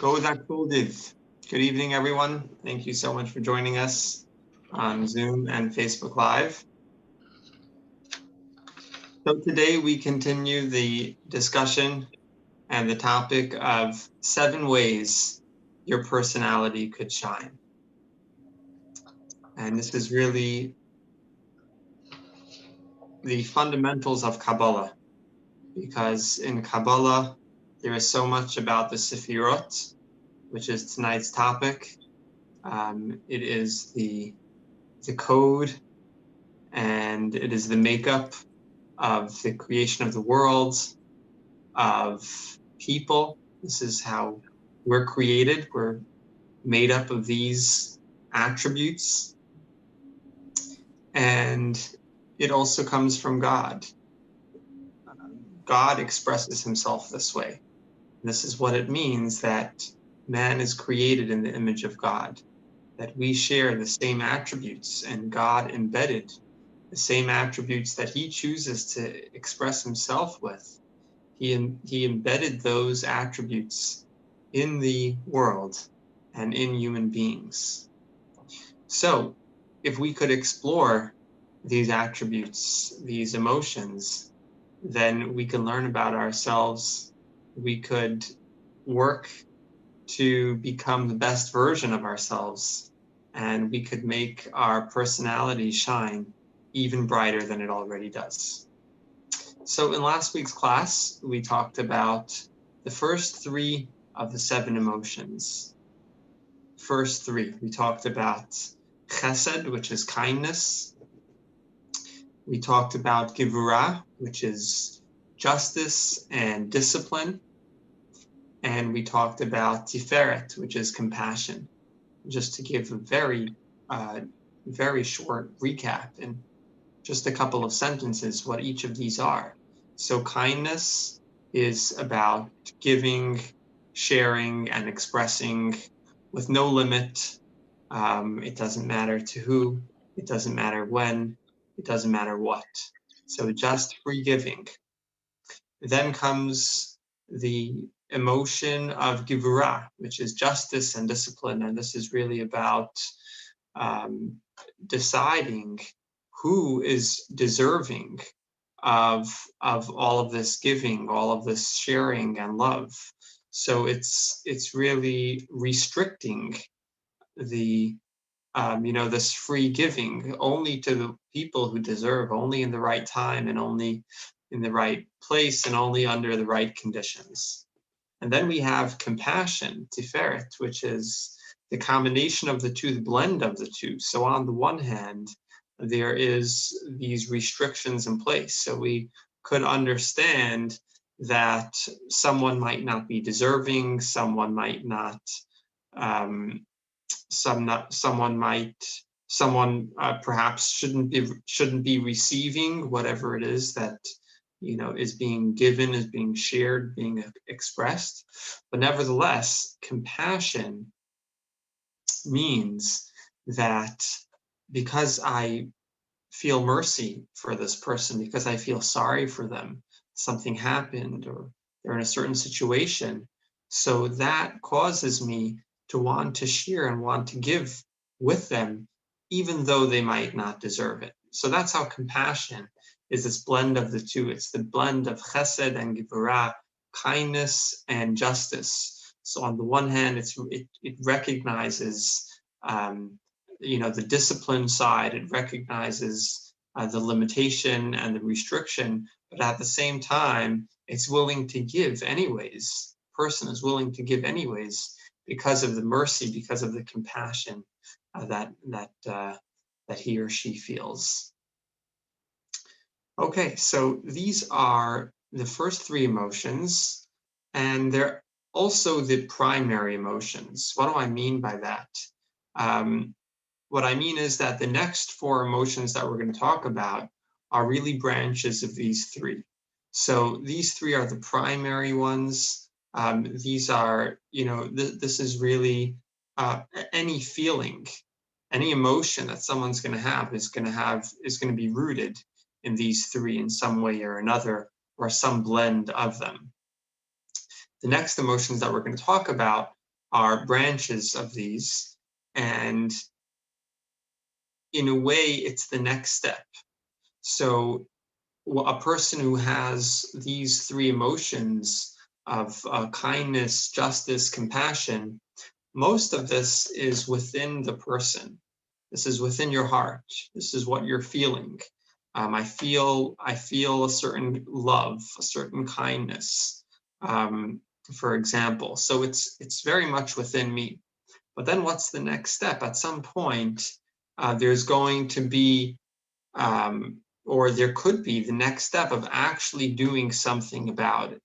Good evening, everyone. Thank you so much for joining us on Zoom and Facebook Live. So today we continue the discussion and the topic of 7 ways your personality could shine. And this is really the fundamentals of Kabbalah, because in Kabbalah, there is so much about the Sefirot, which is tonight's topic. It is the code, and it is the makeup of the creation of the world, of people. This is how we're created. We're made up of these attributes. And it also comes from God. God expresses himself this way. This is what it means that man is created in the image of God, that we share the same attributes, and God embedded the same attributes that he chooses to express himself with. He embedded those attributes in the world and in human beings. So if we could explore these attributes, these emotions, then we can learn about ourselves. We could work to become the best version of ourselves, and we could make our personality shine even brighter than it already does. So in last week's class, we talked about the first 3 of the 7 emotions. First 3, we talked about chesed, which is kindness. We talked about gevurah, which is justice and discipline. And we talked about tiferet, which is compassion. Just to give a very, very short recap in just a couple of sentences what each of these are. So kindness is about giving, sharing, and expressing with no limit. It doesn't matter to who, it doesn't matter when, it doesn't matter what. So just free giving. Then comes the emotion of gevurah, which is justice and discipline. And this is really about deciding who is deserving of all of this giving, all of this sharing and love. So it's really restricting the this free giving only to the people who deserve, only in the right time and only in the right place and only under the right conditions. And then we have compassion, tiferet, which is the combination of the two, the blend of the two. So on the one hand, there is these restrictions in place. So we could understand that someone might not be deserving, someone might not, someone perhaps shouldn't be receiving whatever it is that is being given, is being shared, being expressed. But nevertheless, compassion means that because I feel mercy for this person, because I feel sorry for them, something happened or they're in a certain situation, so that causes me to want to share and want to give with them, even though they might not deserve it. So that's how compassion is, this blend of the two. It's the blend of chesed and gevurah, kindness and justice. So on the one hand, it recognizes the discipline side, it recognizes the limitation and the restriction, but at the same time, it's willing to give anyways. Person is willing to give anyways because of the mercy, because of the compassion that he or she feels. Okay, so these are the first 3 emotions, and they're also the primary emotions. What do I mean by that? What I mean is that the next 4 emotions that we're going to talk about are really branches of these 3. So these 3 are the primary ones. These are, this is really any feeling, any emotion that someone's going to have is going to be rooted in these 3 in some way or another, or some blend of them. The next emotions that we're going to talk about are branches of these, and in a way, it's the next step. So a person who has these three emotions of kindness, justice, compassion, most of this is within the person. This is within your heart. This is what you're feeling. I feel a certain love, a certain kindness, for example. So it's very much within me. But then what's the next step? At some point, there's going to be, or there could be the next step of actually doing something about it,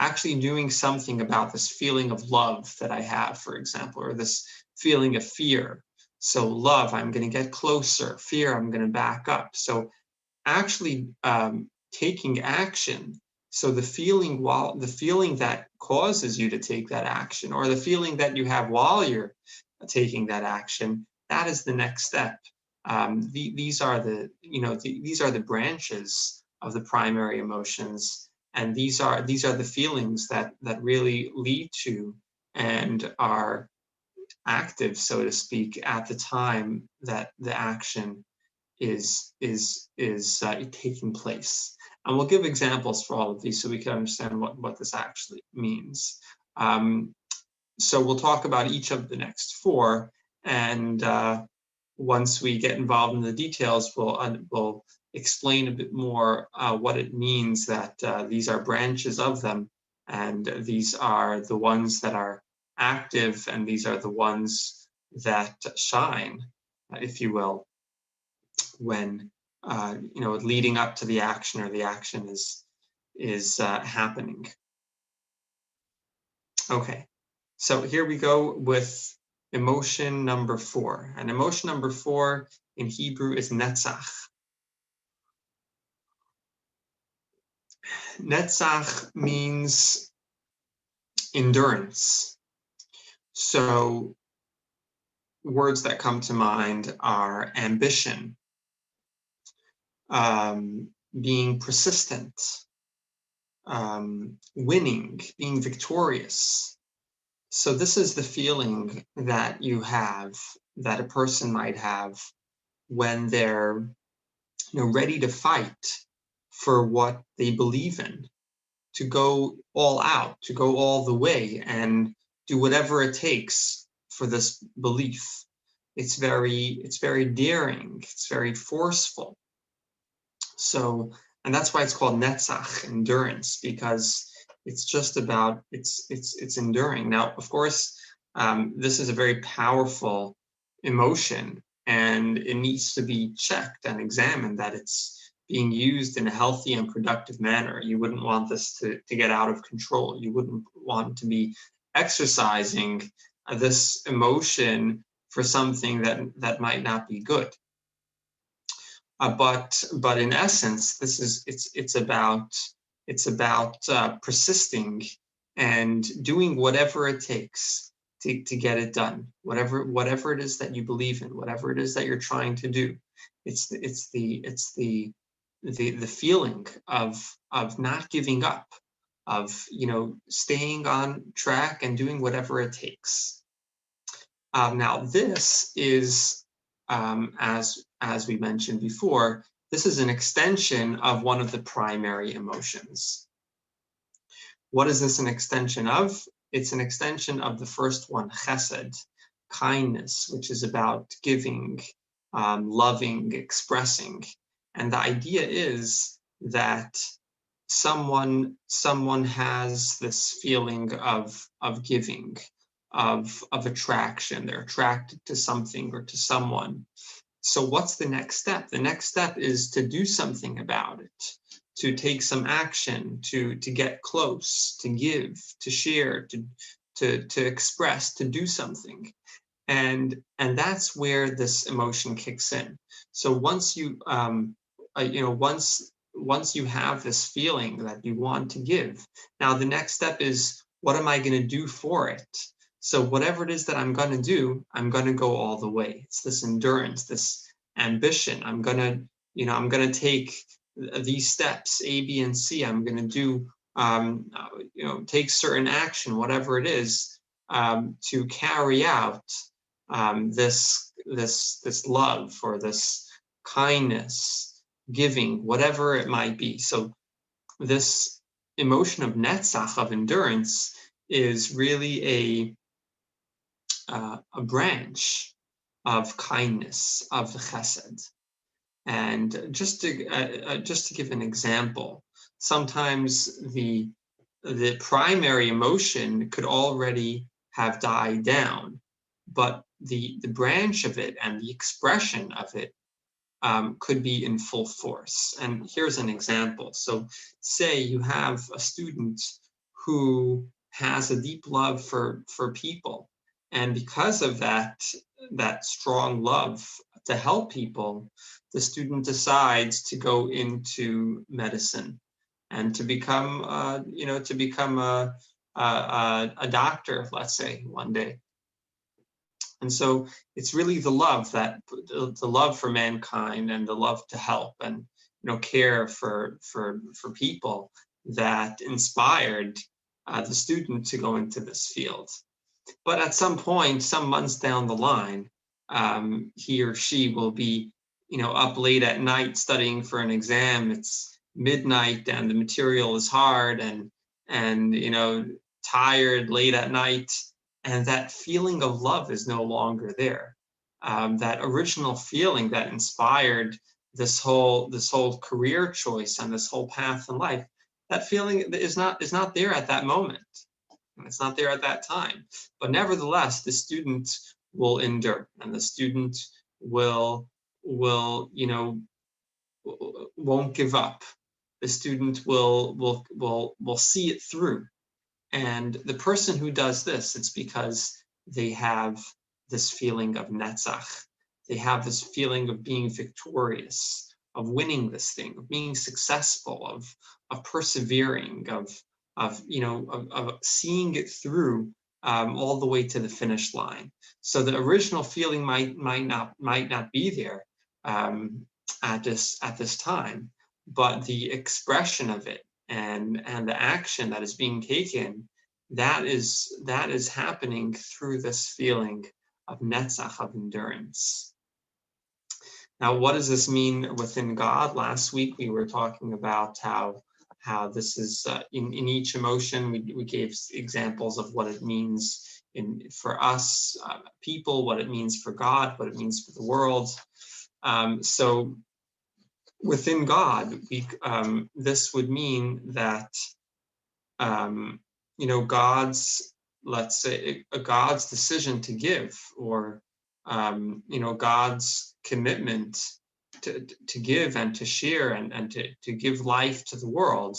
actually doing something about this feeling of love that I have, for example, or this feeling of fear. So love, I'm going to get closer. Fear, I'm going to back up. So actually taking action. So the feeling that causes you to take that action, or the feeling that you have while you're taking that action, that is the next step. These are the branches of the primary emotions, and these are the feelings that really lead to and are active, so to speak, at the time that the action is taking place. And we'll give examples for all of these so we can understand what this actually means. So we'll talk about each of the next four, and once we get involved in the details, we'll explain a bit more what it means that these are branches of them, and these are the ones that are active, and these are the ones that shine, if you will, when leading up to the action, or the action is happening. Okay, so here we go with emotion number 4. And emotion number 4 in Hebrew is netzach. Netzach means endurance. So words that come to mind are ambition, being persistent, winning, being victorious. So this is the feeling that you have, that a person might have when they're ready to fight for what they believe in, to go all out, to go all the way and do whatever it takes for this belief. It's very daring, it's very forceful. So, and that's why it's called netzach, endurance, because it's just about it's enduring. Now, of course, this is a very powerful emotion, and it needs to be checked and examined that it's being used in a healthy and productive manner. You wouldn't want this to get out of control. You wouldn't want to be exercising this emotion for something that might not be good. But in essence, this is it's about persisting and doing whatever it takes to get it done. Whatever it is that you believe in, whatever it is that you're trying to do, it's the feeling of not giving up, of staying on track and doing whatever it takes. Now this is, as we mentioned before, this is an extension of one of the primary emotions. What is this an extension of? It's an extension of the first one, chesed, kindness, which is about giving, loving, expressing. And the idea is that someone has this feeling of giving, of attraction. They're attracted to something or to someone. So what's the next step? The next step is to do something about it, to take some action, to get close, to give, to share, to express, to do something. And that's where this emotion kicks in. So once you once you have this feeling that you want to give, now the next step is, what am I going to do for it? So whatever it is that I'm going to do, I'm going to go all the way. It's this endurance, this ambition. I'm going to take these steps, A, B, and C. I'm going to do, take certain action, whatever it is, to carry out this love or this kindness, giving, whatever it might be. So this emotion of netzach, of endurance, is really a branch of kindness, of the chesed. And just to give an example, sometimes the primary emotion could already have died down, but the branch of it and the expression of it could be in full force. And here's an example. So say you have a student who has a deep love for people, and because of that strong love to help people, the student decides to go into medicine and to become a doctor, let's say, one day. And so it's really the love for mankind and the love to help and care for people that inspired the student to go into this field. But at some point, some months down the line, he or she will be up late at night studying for an exam. It's midnight and the material is hard and tired late at night, and that feeling of love is no longer there. That original feeling that inspired this whole career choice and this whole path in life, that feeling is not there at that moment. It's not there at that time. But nevertheless, the student will endure, and the student will won't give up. The student will see it through. And the person who does this, it's because they have this feeling of netzach. They have this feeling of being victorious, of winning this thing, of being successful, of persevering, of seeing it through all the way to the finish line. So the original feeling might not be there at this time, but the expression of it and the action that is being taken, that is happening through this feeling of netzach, of endurance. Now, what does this mean within God? Last week we were talking about how this is in each emotion. We gave examples of what it means for us people, what it means for God, what it means for the world. So within God, this would mean that God's, let's say, God's decision to give, or God's commitment to give and to share and to give life to the world,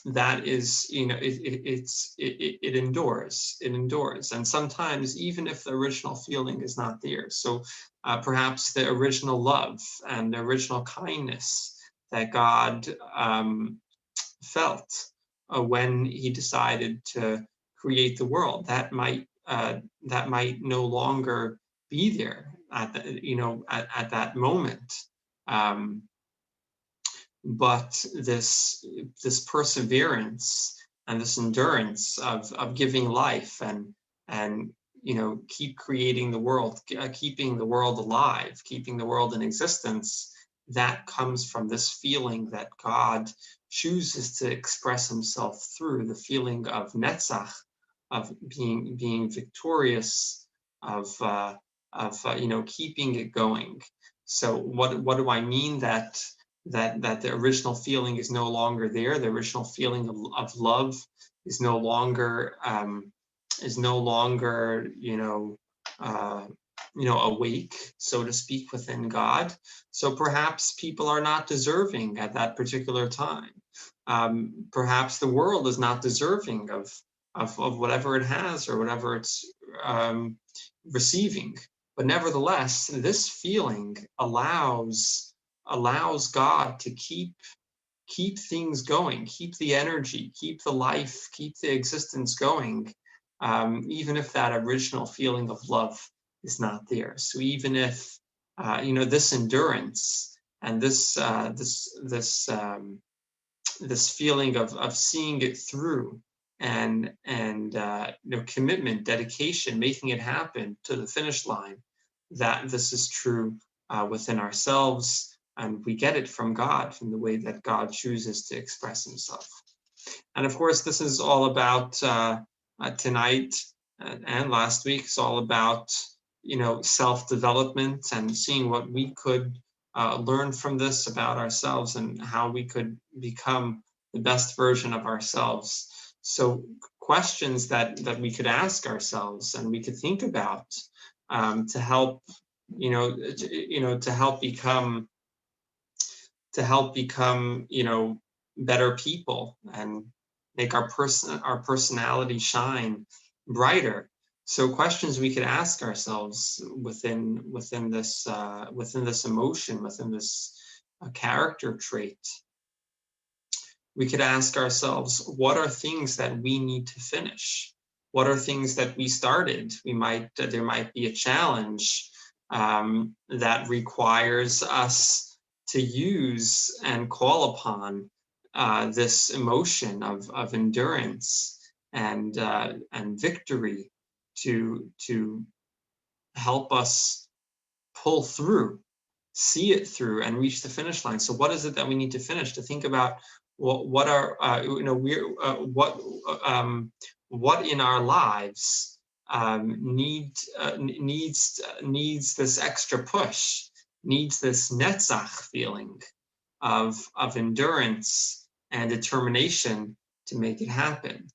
that is, it endures, and sometimes even if the original feeling is not there. So perhaps the original love and the original kindness that God felt when he decided to create the world, that might no longer be there at that moment. But this perseverance and this endurance of giving life and keep creating the world, keeping the world alive, keeping the world in existence, that comes from this feeling that God chooses to express himself through, the feeling of netzach, of being victorious, of keeping it going. So what do I mean that the original feeling is no longer there? The original feeling of love is no longer awake, so to speak, within God. So perhaps people are not deserving at that particular time. Perhaps the world is not deserving of whatever it has or whatever it's receiving. But nevertheless, this feeling allows God to keep things going, keep the energy, keep the life, keep the existence going, even if that original feeling of love is not there. So even if this endurance and this feeling of seeing it through commitment, dedication, making it happen to the finish line, that this is true within ourselves, and we get it from God, from the way that God chooses to express himself. And of course, this is all about tonight and last week. It's all about, self-development and seeing what we could learn from this about ourselves and how we could become the best version of ourselves. So questions that we could ask ourselves and we could think about to help, to help become, better people and make our personality shine brighter. So questions we could ask ourselves within this emotion, within this character trait. We could ask ourselves, what are things that we need to finish? What are things that we started? There might be a challenge that requires us to use and call upon this emotion of endurance and victory to help us pull through, see it through, and reach the finish line. So, what is it that we need to finish? To think about what are what in our lives needs this extra push, needs this netzach feeling of endurance and determination to make it happen.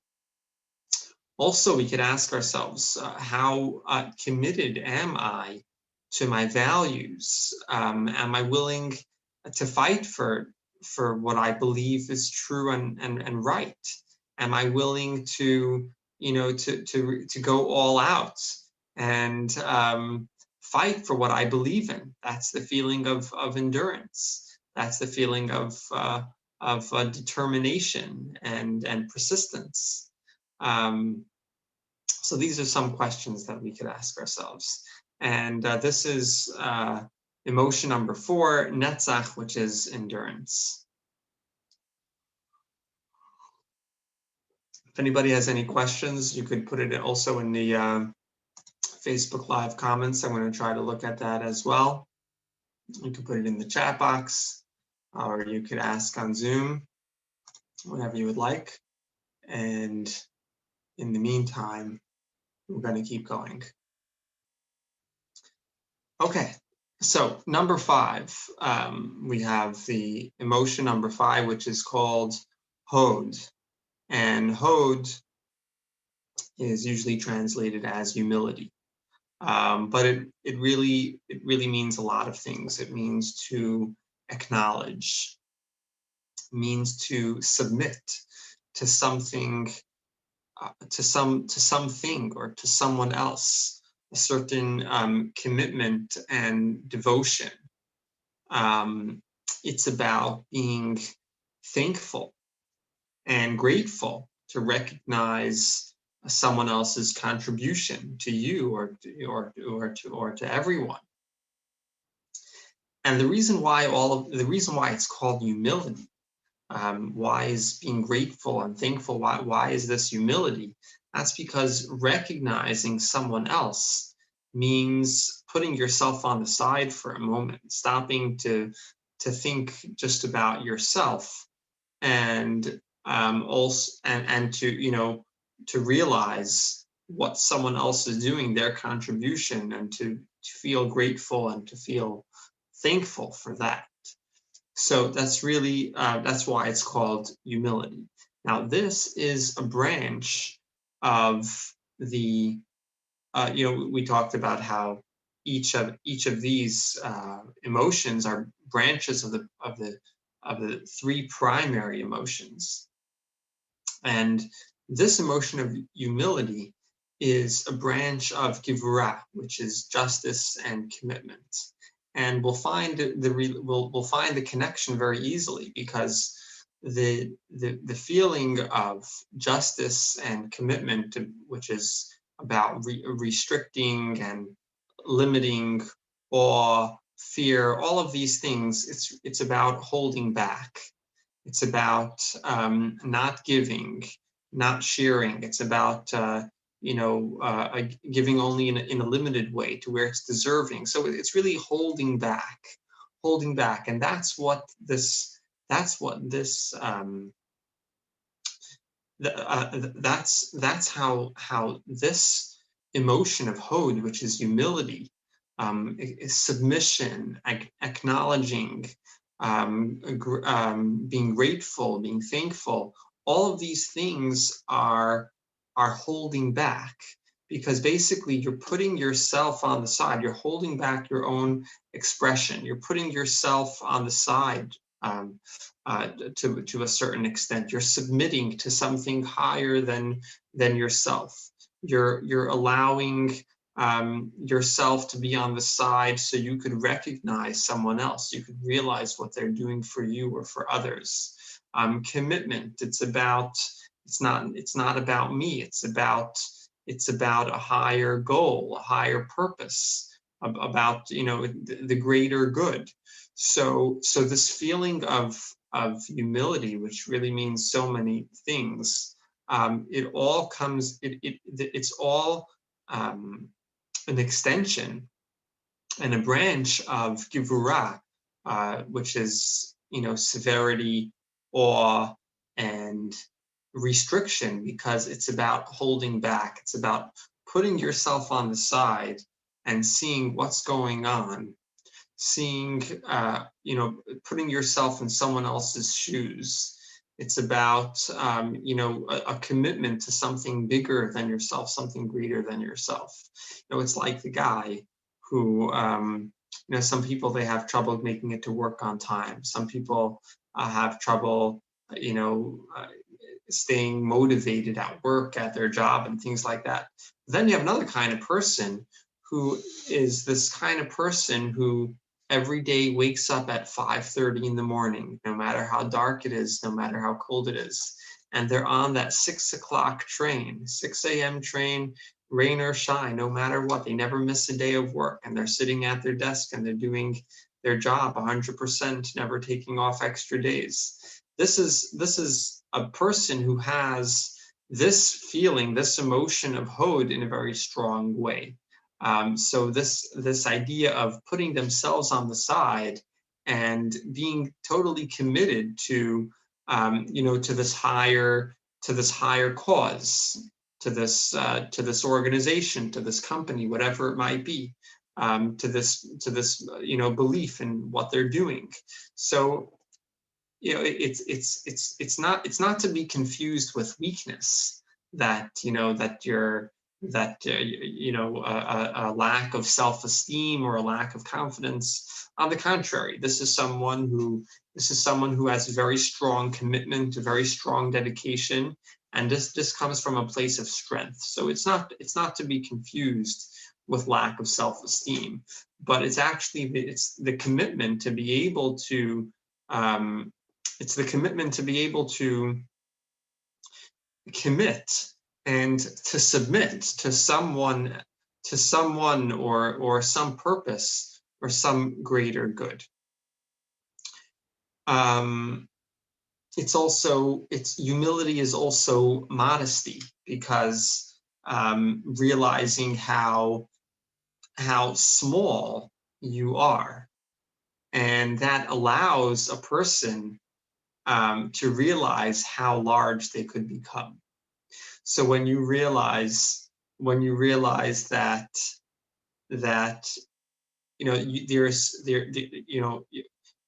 Also, we could ask ourselves, how committed am I to my values? Am I willing to fight for what I believe is true and right? Am I willing to, to go all out and fight for what I believe in? That's the feeling of endurance. That's the feeling of determination and persistence. So these are some questions that we could ask ourselves. And this is emotion number 4, netzach, which is endurance. If anybody has any questions, you could put it also in the Facebook Live comments. I'm going to try to look at that as well. You can put it in the chat box, or you could ask on Zoom, whatever you would like. And in the meantime, we're going to keep going. Okay, so number 5, we have the emotion number 5, which is called hod. And hod is usually translated as humility. But it really means a lot of things. It means to acknowledge, means to submit to something, to something or to someone else, a certain commitment and devotion. It's about being thankful and grateful to recognize someone else's contribution to you or to everyone. And the reason why it's called humility, why is being grateful and thankful, why is this humility? That's because recognizing someone else means putting yourself on the side for a moment, stopping to think just about yourself, and also and to realize what someone else is doing, their contribution, and to feel grateful and to feel thankful for that. So that's really that's why it's called humility. Now, this is a branch of the we talked about how each of these emotions are branches of the 3 primary emotions. And this emotion of humility is a branch of givurah, which is justice and commitment. And we'll find the connection very easily, because the feeling of justice and commitment, which is about restricting and limiting, awe, fear, all of these things, it's about holding back. It's about not giving. not sharing. It's about giving only in a limited way to where it's deserving. So it's really holding back, and that's how this emotion of hod, which is humility, is submission, acknowledging, being grateful, being thankful. All of these things are holding back, because basically you're putting yourself on the side. You're holding back your own expression. You're putting yourself on the side, to a certain extent. You're submitting to something higher than yourself. You're allowing yourself to be on the side so you could recognize someone else. You could realize what they're doing for you or for others. Commitment. It's not about me. It's about a higher goal, a higher purpose, about the greater good. So this feeling of humility, which really means so many things, it's all an extension and a branch of givurah, which is severity, awe, and restriction, because it's about holding back. It's about putting yourself on the side and seeing what's going on, seeing, putting yourself in someone else's shoes. It's about, a commitment to something bigger than yourself, something greater than yourself. It's like the guy who, some people, they have trouble making it to work on time. Some people have trouble, staying motivated at work, at their job, and things like that. Then you have another kind of person who is this kind of person who every day wakes up at 5:30 in the morning, no matter how dark it is, no matter how cold it is. And they're on that 6 o'clock train, 6 a.m. train, rain or shine, no matter what. They never miss a day of work, and they're sitting at their desk and they're doing their job 100%, never taking off extra days. This is a person who has this feeling, this emotion of hod in a very strong way. So this idea of putting themselves on the side and being totally committed to to this higher cause, to this organization, to this company, whatever it might be, to this belief in what they're doing. So it's not to be confused with weakness, that a lack of self-esteem or a lack of confidence. On the contrary, this is someone who has a very strong commitment, a very strong dedication, and this comes from a place of strength. So it's not to be confused with lack of self-esteem, but it's the commitment to be able to commit and to submit to someone or some purpose or some greater good. Humility is also modesty, because realizing how small you are, and that allows a person to realize how large they could become. So when you realize that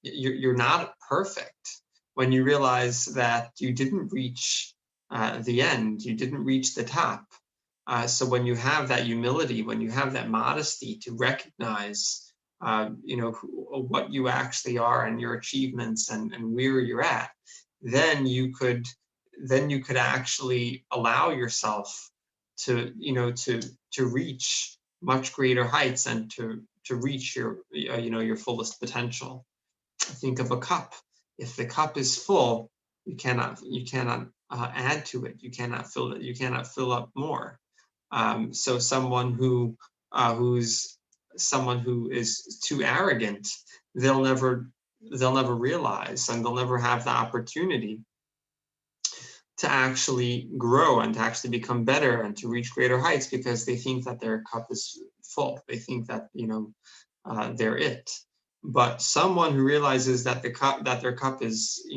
you're not perfect, when you realize that you didn't reach the end, you didn't reach the top. So when you have that humility, when you have that modesty to recognize what you actually are and your achievements and where you're at, then you could actually allow yourself to reach much greater heights, and to reach your fullest potential. Think of a cup. If the cup is full, you cannot add to it. You cannot fill it. You cannot fill up more. So someone who is too arrogant, they'll never realize, and they'll never have the opportunity to actually grow and to actually become better and to reach greater heights, because they think that their cup is full. They think that, they're it. But someone who realizes that their cup is,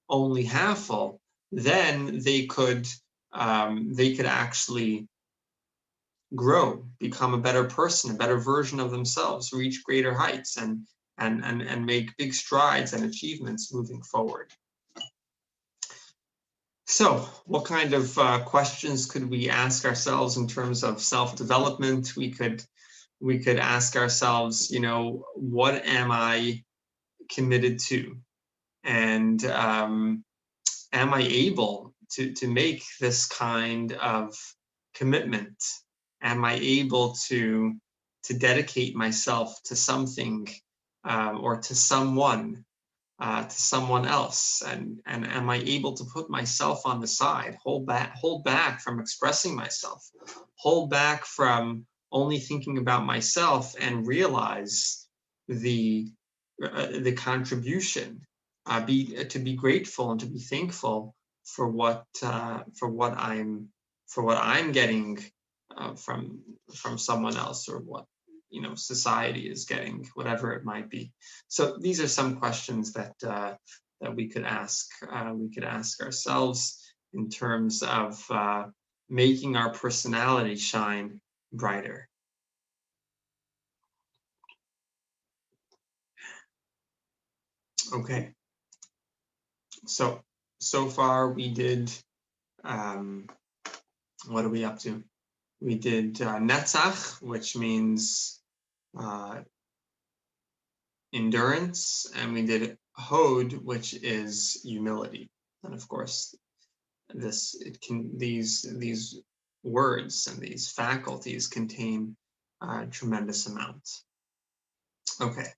only half full, then they could actually grow, become a better person, a better version of themselves, reach greater heights, and make big strides and achievements moving forward. So, what kind of questions could we ask ourselves in terms of self-development? We could ask ourselves, what am I committed to, and am I able to make this kind of commitment? Am I able to dedicate myself to something, or to someone else? And am I able to put myself on the side, hold back from expressing myself, hold back from only thinking about myself, and realize the contribution, to be grateful and to be thankful for what I'm getting from someone else, or what society is getting, whatever it might be. So these are some questions that we could ask. We could ask ourselves in terms of making our personality shine brighter. Okay. So far we did, what are we up to? We did Netzach, which means endurance, and we did Hod, which is humility. And of course, these words and these faculties contain a tremendous amount. Okay.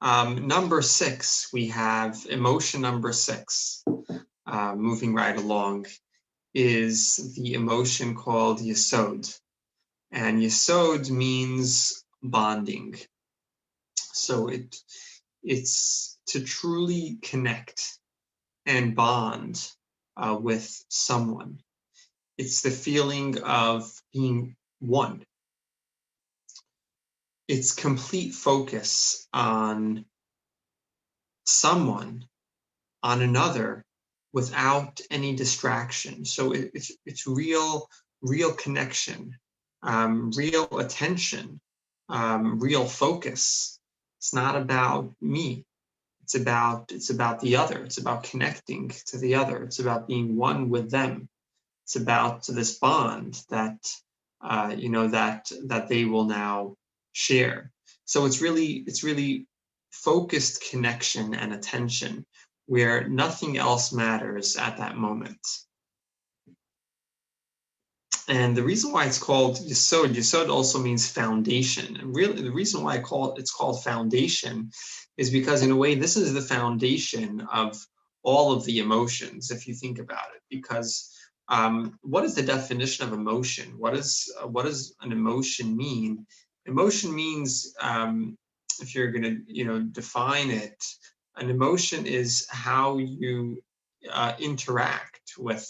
Number 6, we have emotion number 6, moving right along, is the emotion called Yesod. And Yesod means bonding. So it's to truly connect and bond with someone. It's the feeling of being one. It's complete focus on someone, on another, without any distraction. So it's real connection, real attention, real focus. It's not about me. It's about the other. It's about connecting to the other. It's about being one with them. It's about this bond that that they will now share. So it's really focused connection and attention, where nothing else matters at that moment. And the reason why it's called Yesod also means foundation. And really, the reason why it's called foundation is because, in a way, this is the foundation of all of the emotions, if you think about it. Because what is the definition of emotion? What does an emotion mean? Emotion means, if you're going to define it, an emotion is how you interact with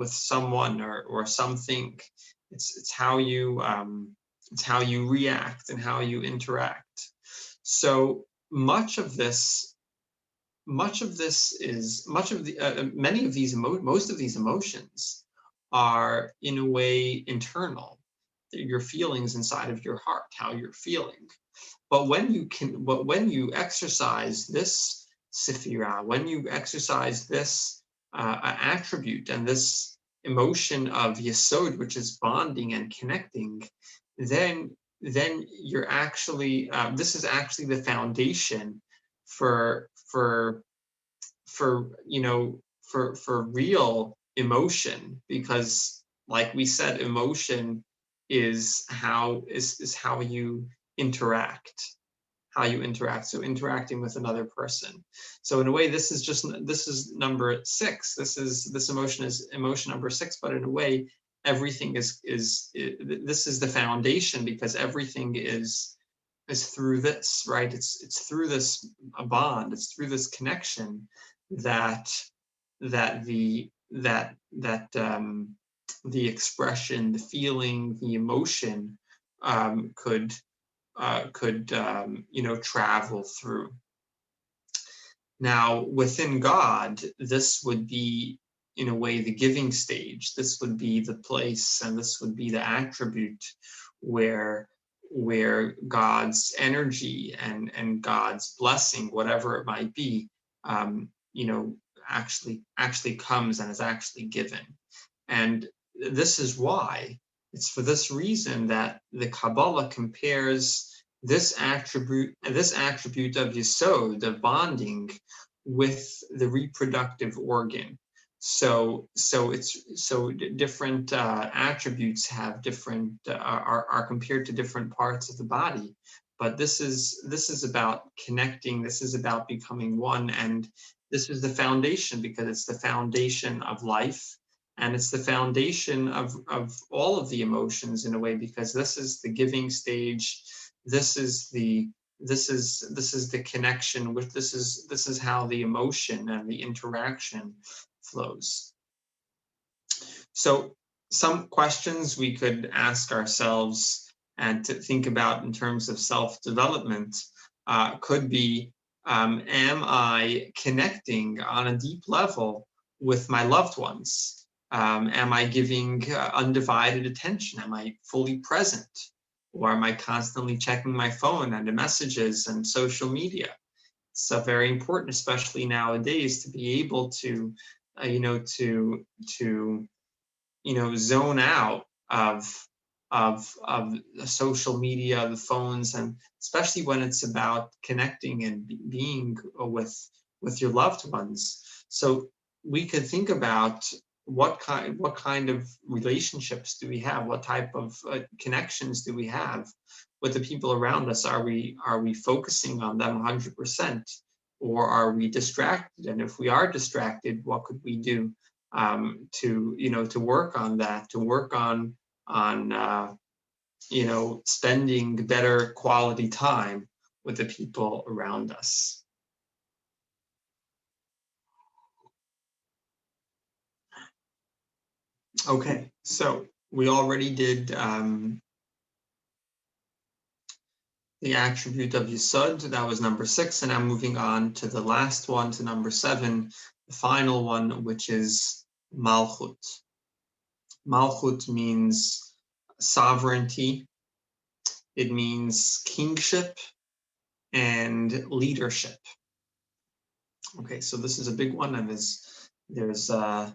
someone or something. It's how you react and how you interact. So most of these emotions are, in a way, internal. Your feelings inside of your heart, how you're feeling. But when you exercise this sefirah, when you exercise this attribute and this emotion of Yesod, which is bonding and connecting, then you're actually, this is actually the foundation for real emotion. Because, like we said, emotion is how you interact. So interacting with another person. So in a way, this is number 6. This emotion is emotion number 6, but in a way, everything this is the foundation, because everything is through this, right? It's through this bond, it's through this connection that that the expression, the feeling, the emotion could travel through. Now, within God, this would be, in a way, the giving stage. This would be the place, and this would be the attribute where God's energy and God's blessing, whatever it might be, actually comes and is actually given. And this is why, it's for this reason that the Kabbalah compares this attribute of Yesod, the bonding, with the reproductive organ. So different attributes have different are compared to different parts of the body, but this is about connecting. This is about becoming one, and this is the foundation, because it's the foundation of life, and it's the foundation of all of the emotions, in a way, because this is the giving stage. This is the connection with, this is how the emotion and the interaction flows. So some questions we could ask ourselves and to think about in terms of self-development could be, am I connecting on a deep level with my loved ones? Am I giving undivided attention? Am I fully present? Or am I constantly checking my phone and the messages and social media? It's very important, especially nowadays, to be able to, zone out of social media, the phones, and especially when it's about connecting and being with your loved ones. So we could think about what kind of relationships do we have? What type of connections do we have with the people around us? Are we focusing on them 100%, or are we distracted? And if we are distracted, what could we do to work on that? To work on spending better quality time with the people around us. Okay, so we already did the attribute of Yesod. That was number 6, and I'm moving on to the last one, to number 7, the final one, which is Malchut. Malchut means sovereignty. It means kingship and leadership. Okay, so this is a big one, and there's a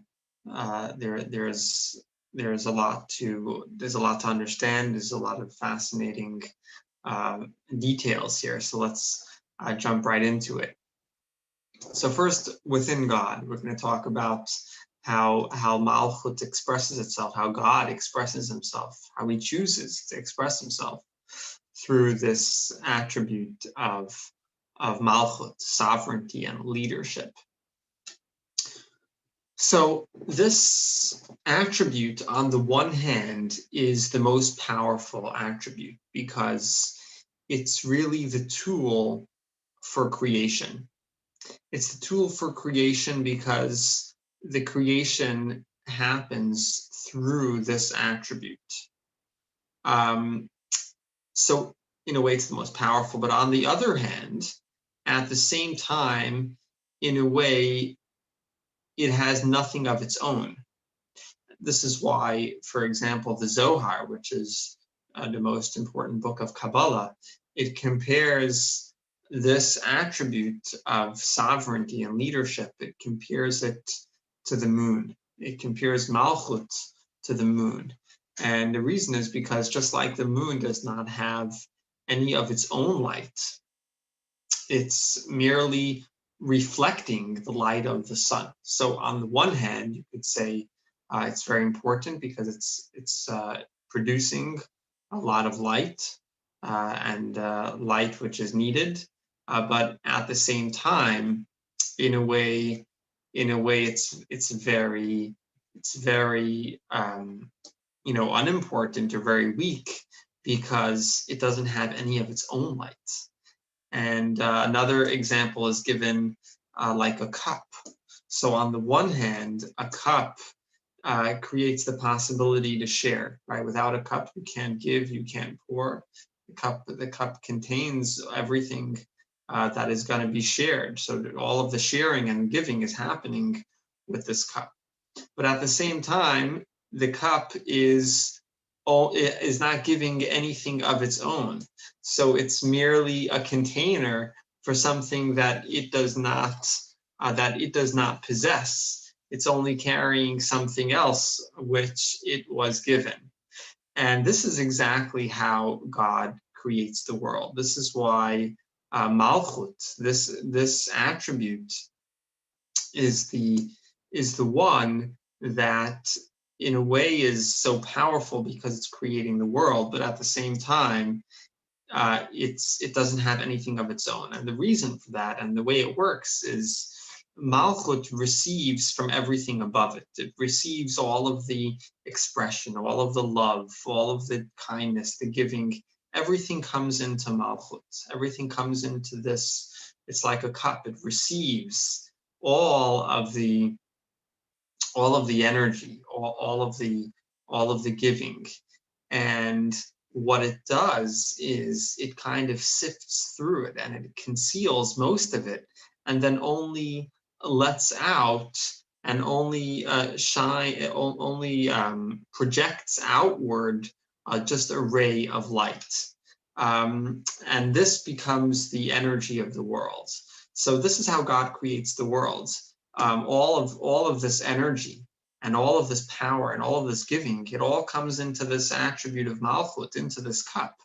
lot to understand. There's a lot of fascinating details here. So let's jump right into it. So first, within God, we're going to talk about how Malchut expresses itself, how God expresses himself, how he chooses to express himself through this attribute of Malchut, sovereignty and leadership. So this attribute, on the one hand, is the most powerful attribute because it's really the tool for creation. It's the tool for creation because the creation happens through this attribute. So in a way, it's the most powerful, but on the other hand, at the same time, in a way, it has nothing of its own. This is why, for example, the Zohar, which is the most important book of Kabbalah, it compares this attribute of sovereignty and leadership, it compares it to the moon. It compares Malchut to the moon. And the reason is because just like the moon does not have any of its own light, it's merely reflecting the light of the sun. So on the one hand, you could say it's very important because it's producing a lot of light and light which is needed. But at the same time, in a way, it's very unimportant or very weak because it doesn't have any of its own light. And another example is given like a cup. So on the one hand, a cup creates the possibility to share, right? Without a cup, you can't give, you can't pour. The cup contains everything that is going to be shared. So all of the sharing and giving is happening with this cup. But at the same time, the cup is not giving anything of its own. So it's merely a container for something that it does not possess. It's only carrying something else which it was given. And this is exactly how God creates the world. This is why Malchut, this attribute, is the one that in a way is so powerful because it's creating the world, but at the same time, it doesn't have anything of its own. And the reason for that and the way it works is Malchut receives from everything above it. It receives all of the expression, all of the love, all of the kindness, the giving. Everything comes into Malchut. Everything comes into this. It's like a cup. It receives all of the energy, all of the giving. And what it does is it kind of sifts through it and it conceals most of it and then only lets out and only projects outward just a ray of light. And this becomes the energy of the world. So this is how God creates the world. All of this energy and all of this power and all of this giving, it all comes into this attribute of Malchut, into this cup.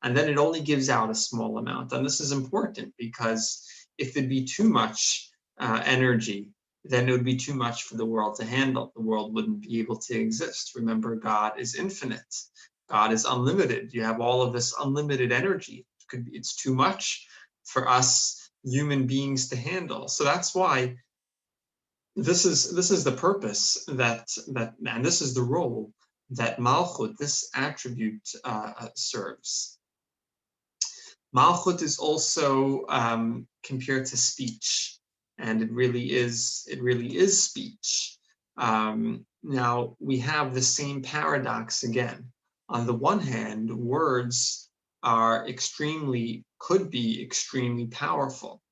And then it only gives out a small amount. And this is important because if it'd be too much energy, then it would be too much for the world to handle. The world wouldn't be able to exist. Remember, God is infinite. God is unlimited. You have all of this unlimited energy. It's too much for us human beings to handle. So that's why this is the purpose and this is the role that Malchut, this attribute, serves. Malchut is also compared to speech, and it really is speech. Now we have the same paradox again. On the one hand, words could be extremely powerful,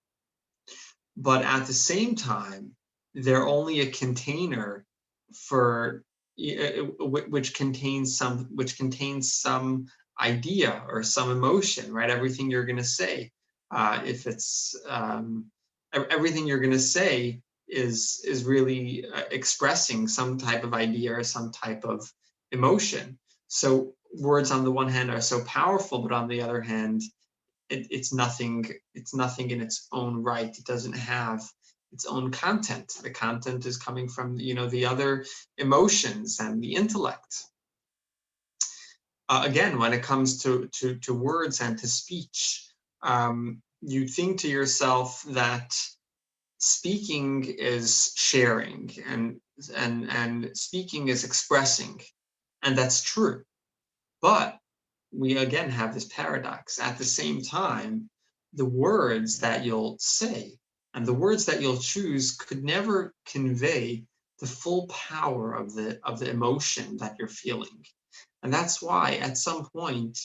but at the same time, they're only a container for which contains some idea or some emotion, right? Everything you're going to say, if it's everything you're going to say is really expressing some type of idea or some type of emotion. So words on the one hand are so powerful, but on the other hand, it's nothing in its own right. It doesn't have its own content. The content is coming from the other emotions and the intellect. Again, when it comes to words and to speech, you think to yourself that speaking is sharing and speaking is expressing, and that's true. But we again have this paradox. At the same time, the words that you'll say and the words that you'll choose could never convey the full power of the emotion that you're feeling. And that's why at some point,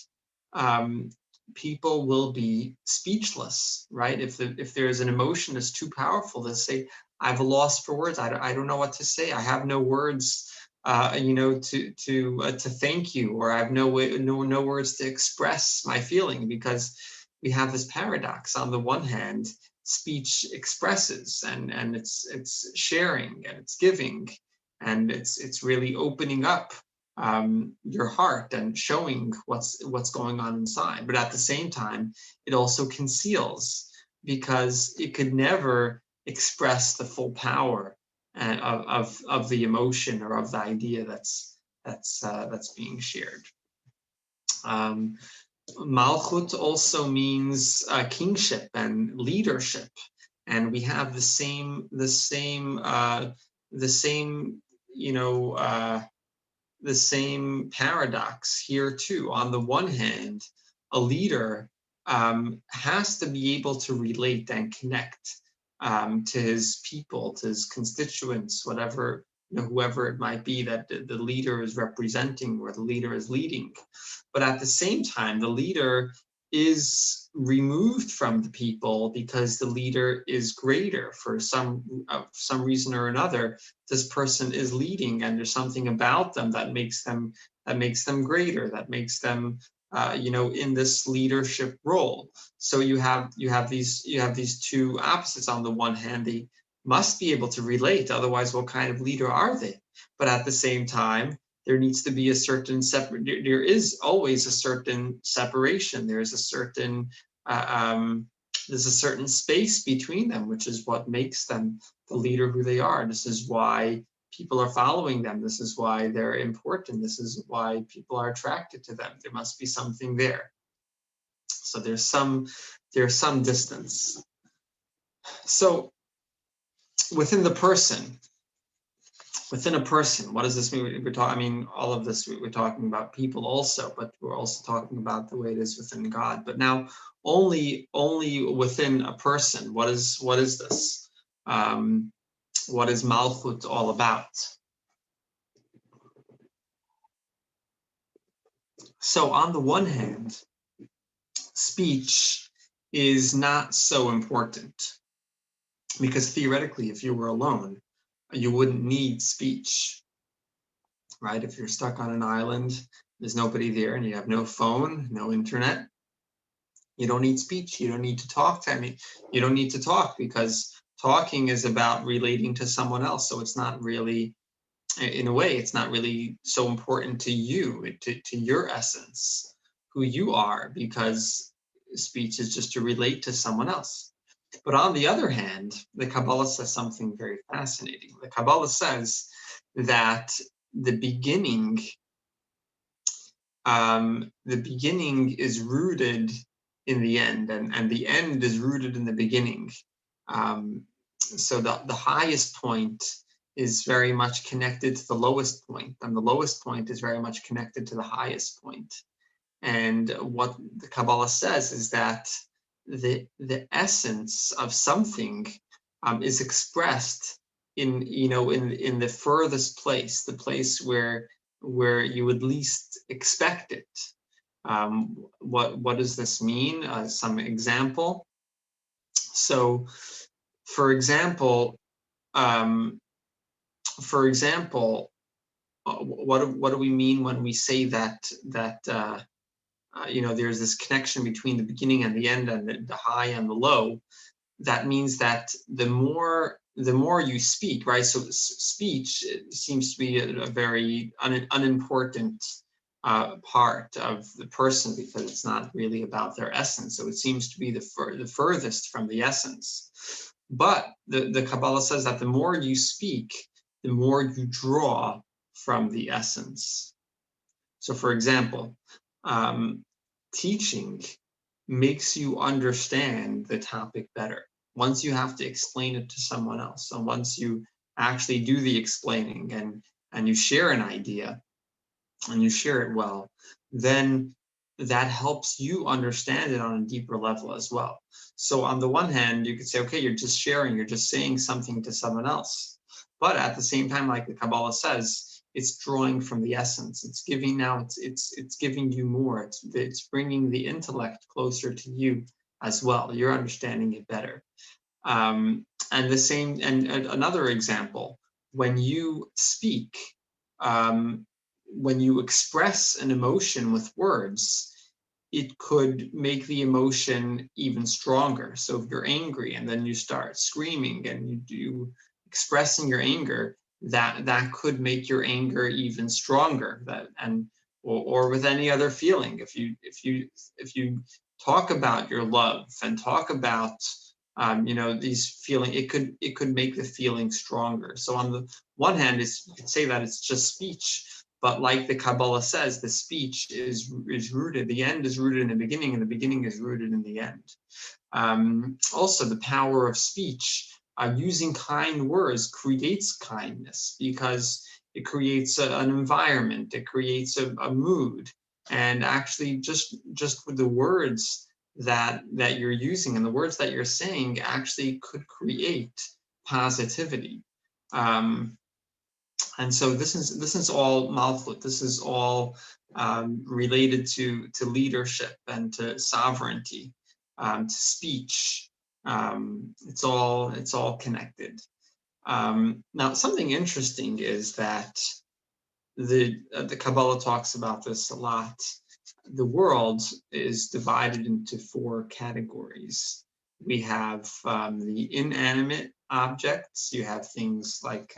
people will be speechless, right? If there's an emotion that's too powerful, they'll say, I have a loss for words. I don't know what to say. I have no words to thank you, or I have no words to express my feeling, because we have this paradox. On the one hand, speech expresses and it's sharing and it's giving and it's really opening up your heart and showing what's going on inside. But at the same time, it also conceals, because it could never express the full power of the emotion or of the idea that's being shared. Malchut also means kingship and leadership, and we have the same the same paradox here too. On the one hand, a leader has to be able to relate and connect to his people, to his constituents, whatever, whoever it might be that the leader is representing or the leader is leading. But at the same time, the leader is removed from the people because the leader is greater for some reason or another. This person is leading, and there's something about them that makes them greater, that makes them in this leadership role. So you have these two opposites. On the one hand, they must be able to relate, otherwise what kind of leader are they? But at the same time, there needs to be a certain there is always a certain separation. There's a certain space between them, which is what makes them the leader who they are. This is why people are following them. This is why they're important. This is why people are attracted to them. There must be something there. So there's some distance. So within a person, what does this mean? All of this, we're talking about people also, but we're also talking about the way it is within God. But now only within a person, what is this? What is Malchut all about? So on the one hand, speech is not so important, because theoretically, if you were alone, you wouldn't need speech, right? If you're stuck on an island, there's nobody there, and you have no phone, no internet, you don't need speech. You don't need to talk to me. You don't need to talk, because talking is about relating to someone else. So it's not really, in a way, it's not really so important to you, to your essence, who you are, because speech is just to relate to someone else. But on the other hand, the Kabbalah says something very fascinating. The Kabbalah says that the beginning is rooted in the end, and the end is rooted in the beginning. So the highest point is very much connected to the lowest point, and the lowest point is very much connected to the highest point. And what the Kabbalah says is that the essence of something is expressed in the furthest place, the place where you would least expect it. What does this mean? Some example. So, for example, what do we mean when we say that there's this connection between the beginning and the end, and the high and the low? That means that the more you speak, right? So speech seems to be a very unimportant part of the person, because it's not really about their essence. So it seems to be the furthest from the essence. But the Kabbalah says that the more you speak, the more you draw from the essence. So, for example, teaching makes you understand the topic better. Once you have to explain it to someone else, and once you actually do the explaining, and you share an idea, and you share it well, then that helps you understand it on a deeper level as well. So on the one hand, you could say, okay, you're just sharing, you're just saying something to someone else. But at the same time, like the Kabbalah says, it's drawing from the essence. It's giving you more. It's bringing the intellect closer to you as well. You're understanding it better. And another example, when you speak, when you express an emotion with words, it could make the emotion even stronger. So if you're angry and then you start screaming and you do expressing your anger, that could make your anger even stronger. Or with any other feeling, if you talk about your love and talk about these feeling, it could make the feeling stronger. So on the one hand, you could say that it's just speech, but like the Kabbalah says, the speech is rooted, the end is rooted in the beginning, and the beginning is rooted in the end. Also, the power of speech, using kind words creates kindness, because it creates an environment, it creates a mood. And actually, just with the words that you're using and the words that you're saying actually could create positivity. And so this is all Malchut. This is all related to leadership and to sovereignty, to speech. It's all connected. Now, something interesting is that the Kabbalah talks about this a lot. The world is divided into 4 categories. We have the inanimate objects. You have things like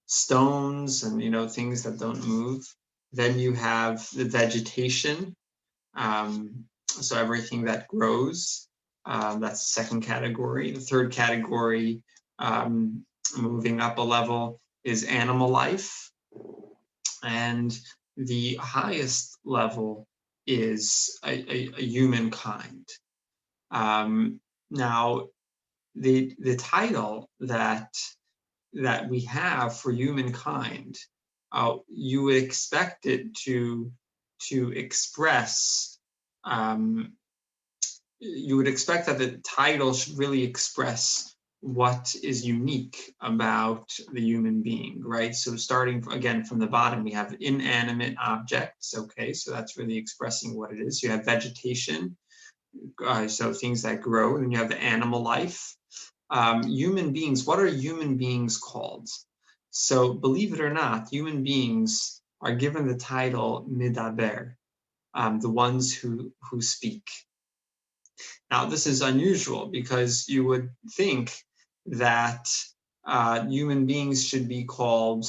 stones and things that don't move. Then you have the vegetation, so everything that grows. That's the second category. The third category, moving up a level, is animal life, and the highest level is a humankind. Now, the title that we have for humankind, you would expect it to express. You would expect that the title should really express what is unique about the human being, right? So starting again from the bottom, we have inanimate objects. Okay, so that's really expressing what it is. You have vegetation, so things that grow, and you have the animal life. Human beings, what are human beings called? So believe it or not, human beings are given the title Midaber, the ones who speak. Now, this is unusual because you would think that human beings should be called,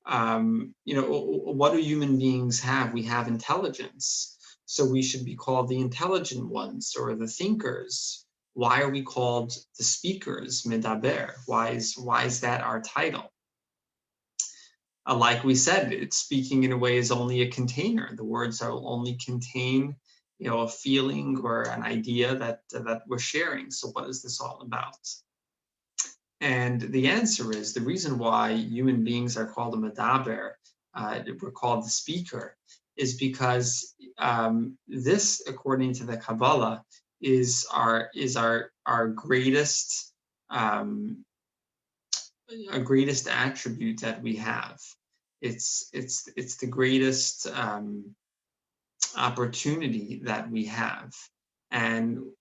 what do human beings have? We have intelligence. So we should be called the intelligent ones or the thinkers. Why are we called the speakers, Medaber? Why is that our title? Like we said, speaking in a way is only a container. The words will only contain a feeling or an idea that we're sharing. So what is this all about? And the answer is, the reason why human beings are called a medaber, we're called the speaker, is because this, according to the Kabbalah, is our greatest greatest attribute that we have. It's the greatest opportunity that we have. And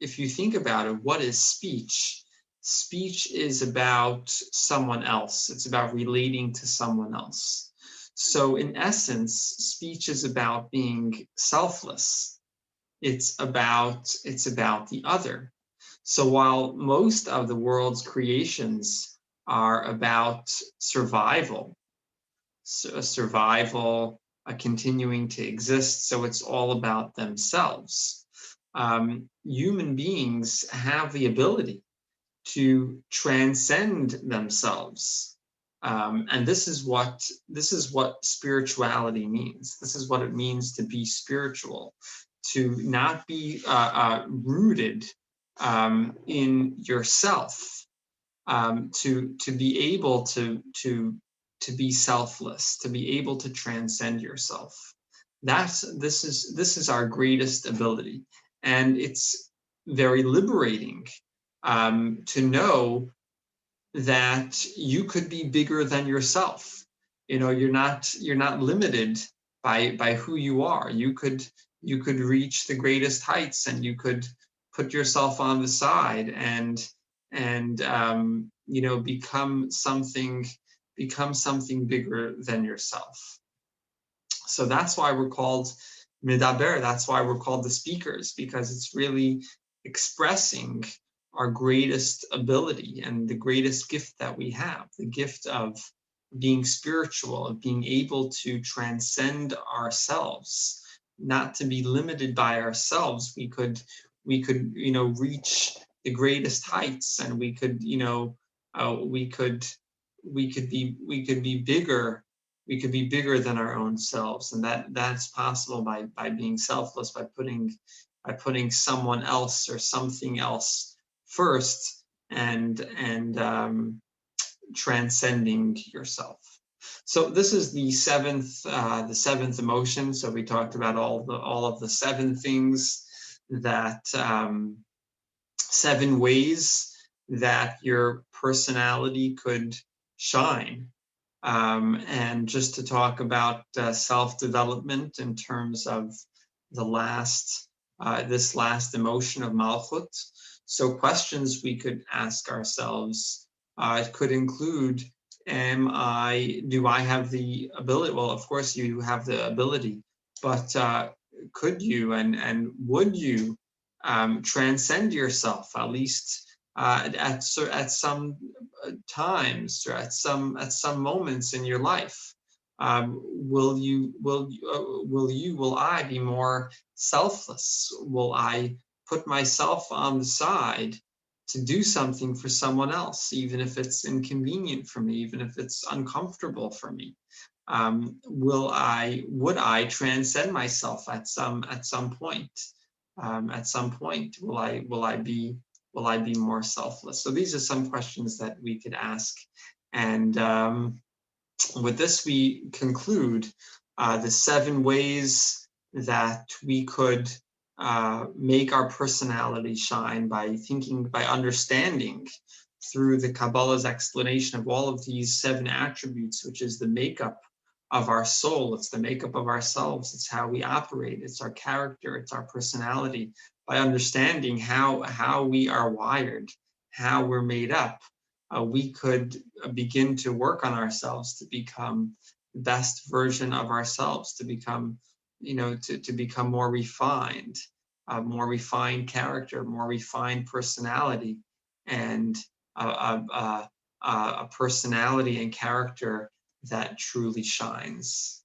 if you think about it, what is speech? Speech is about someone else. It's about relating to someone else. So in essence, speech is about being selfless. It's about the other. So while most of the world's creations are about survival, continuing to exist, so it's all about themselves. Human beings have the ability to transcend themselves, and this is what spirituality means. This is what it means to be spiritual, to not be rooted in yourself, to be able to be selfless, to be able to transcend yourself. This is our greatest ability, and it's very liberating to know that you could be bigger than yourself. You're not limited by who you are. You could reach the greatest heights, and you could put yourself on the side and become something bigger than yourself. So that's why we're called medaber. That's why we're called the speakers, because it's really expressing our greatest ability and the greatest gift that we have, the gift of being spiritual, of being able to transcend ourselves, not to be limited by ourselves. We could reach the greatest heights, and we could be bigger. We could be bigger than our own selves, and that's possible by being selfless, by putting someone else or something else first, and transcending yourself. So this is the seventh emotion. So we talked about all of the seven things that seven ways that your personality could shine. And just to talk about self-development in terms of the last, this last emotion of Malchut. So questions we could ask ourselves could include, do I have the ability? Well, of course you have the ability, but could you and would you transcend yourself, at least at some times, or at some moments in your life? Will I be more selfless? Will I put myself on the side to do something for someone else, even if it's inconvenient for me, even if it's uncomfortable for me? Would I transcend myself at some point? At some point, will I be more selfless? So these are some questions that we could ask. And with this, we conclude the 7 ways that we could make our personality shine by understanding through the Kabbalah's explanation of all of these 7 attributes, which is the makeup of our soul. It's the makeup of ourselves. It's how we operate. It's our character. It's our personality. By understanding how we are wired, how we're made up, we could begin to work on ourselves to become the best version of ourselves, to become, to become more refined character, more refined personality, and a personality and character that truly shines.